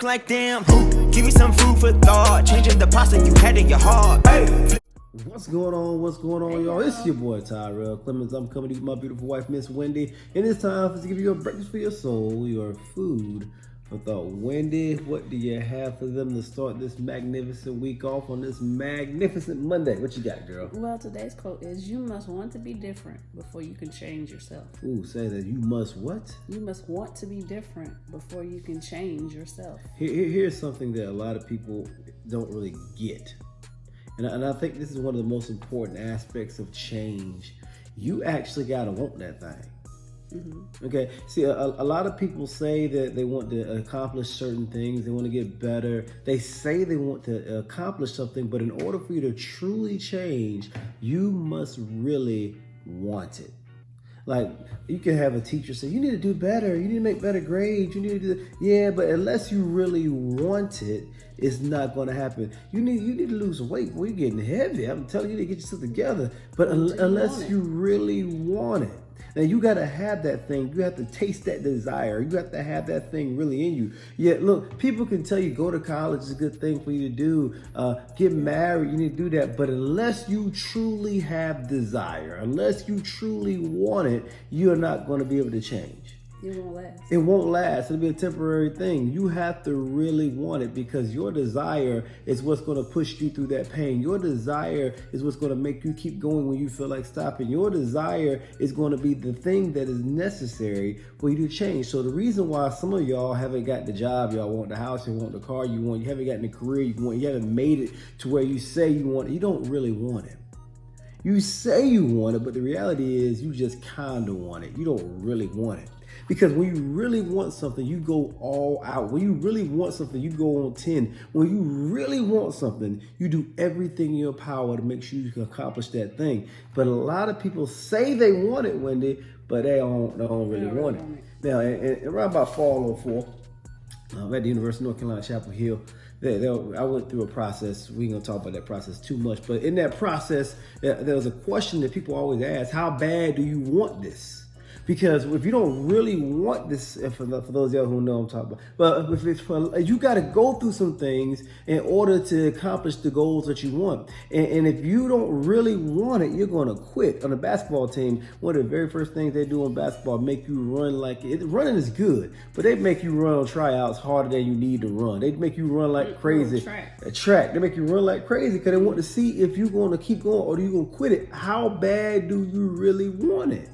like damn. Give me some food for thought. Changing the pasta you had in your heart. Hey. What's going on? What's going on, y'all? It's your boy Tyrell Clemens. I'm coming to you with my beautiful wife, Miss Wendy, and it's time to give you a breakfast for your soul, your food for thought. Wendy, what do you have for them to start this magnificent week off on this magnificent Monday? What you got, girl? Well, today's quote is, you must want to be different before you can change yourself. Ooh, say that. You must what? You must want to be different before you can change yourself. Here's something that a lot of people don't really get. And I think this is one of the most important aspects of change. You actually got to want that thing. Mm-hmm. Okay. See, a lot of people say that they want to accomplish certain things. They want to get better. They say they want to accomplish something, but in order for you to truly change, you must really want it. Like, you can have a teacher say, you need to do better. You need to make better grades. You need to do that. Yeah, but unless you really want it, it's not going to happen. You need to lose weight. Well, you're getting heavy. I'm telling you to get yourself together. But unless you really want it. Now, you got to have that thing. You have to taste that desire. You have to have that thing really in you. Yeah, look, people can tell you go to college is a good thing for you to do. Get married, you need to do that. But unless you truly have desire, unless you truly want it, you're not going to be able to change. It won't last. It won't last. It'll be a temporary thing. You have to really want it because your desire is what's going to push you through that pain. Your desire is what's going to make you keep going when you feel like stopping. Your desire is going to be the thing that is necessary for you to change. So the reason why some of y'all haven't got the job y'all want, the house you want, the car you want, you haven't gotten the career you want, you haven't made it to where you say you want it, you don't really want it. You say you want it, but the reality is you just kind of want it. You don't really want it. Because when you really want something, you go all out. When you really want something, you go on 10. When you really want something, you do everything in your power to make sure you can accomplish that thing. But a lot of people say they want it, Wendy, but they don't really want it. Now, and around about fall 04, at the University of North Carolina, Chapel Hill, I went through a process. We ain't gonna talk about that process too much, but in that process, there was a question that people always ask: how bad do you want this? Because if you don't really want this, for those of y'all who know I'm talking about, but if it's you got to go through some things in order to accomplish the goals that you want. And if you don't really want it, you're going to quit. On the basketball team, one of the very first things they do in basketball, make you run like it. Running is good, but they make you run on tryouts harder than you need to run. They make you run like crazy. A track. They make you run like crazy because they want to see if you're going to keep going or you're going to quit it. How bad do you really want it?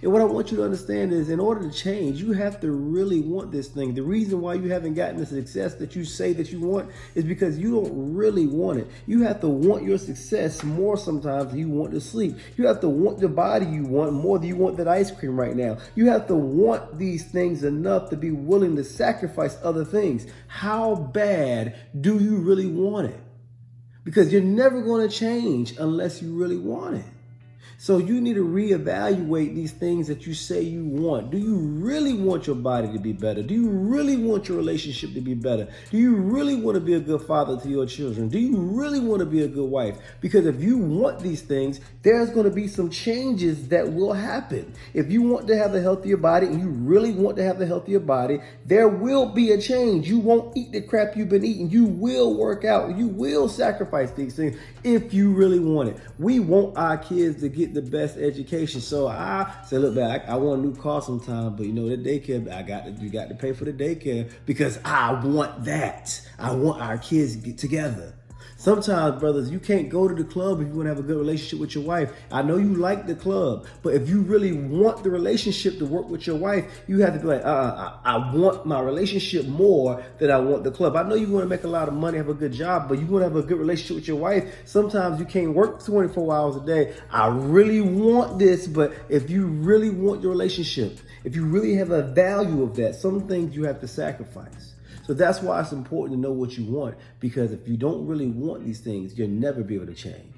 And what I want you to understand is, in order to change, you have to really want this thing. The reason why you haven't gotten the success that you say that you want is because you don't really want it. You have to want your success more sometimes than you want to sleep. You have to want the body you want more than you want that ice cream right now. You have to want these things enough to be willing to sacrifice other things. How bad do you really want it? Because you're never going to change unless you really want it. So you need to reevaluate these things that you say you want. Do you really want your body to be better? Do you really want your relationship to be better? Do you really want to be a good father to your children? Do you really want to be a good wife? Because if you want these things, there's going to be some changes that will happen. If you want to have a healthier body and you really want to have a healthier body, there will be a change. You won't eat the crap you've been eating. You will work out. You will sacrifice these things if you really want it. We want our kids to get the best education. So I say, look, man, I want a new car sometime, but you know, the daycare, you got to pay for the daycare because I want that. I want our kids to get together. Sometimes, brothers, you can't go to the club if you want to have a good relationship with your wife. I know you like the club, but if you really want the relationship to work with your wife, you have to be like, I want my relationship more than I want the club. I know you want to make a lot of money, have a good job, but you want to have a good relationship with your wife. Sometimes you can't work 24 hours a day. I really want this, but if you really want your relationship, if you really have a value of that, some things you have to sacrifice. So that's why it's important to know what you want, because if you don't really want these things, you'll never be able to change.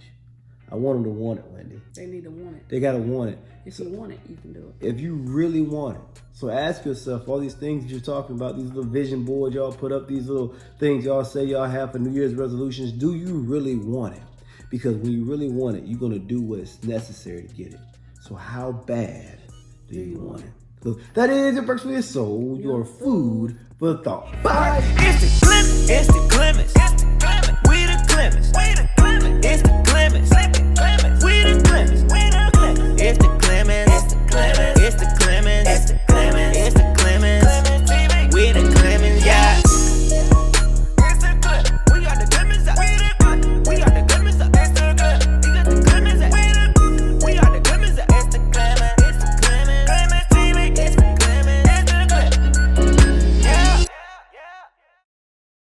I want them to want it, Wendy. They need to want it. They got to want it. If you want it, you can do it. If you really want it. So ask yourself, all these things you're talking about, these little vision boards y'all put up, these little things y'all say y'all have for New Year's resolutions, do you really want it? Because when you really want it, you're going to do what's necessary to get it. So how bad do you want it? Look, that is your breakfast for your soul, your food for thought. Bye. Instant glimpse, instant glimpse.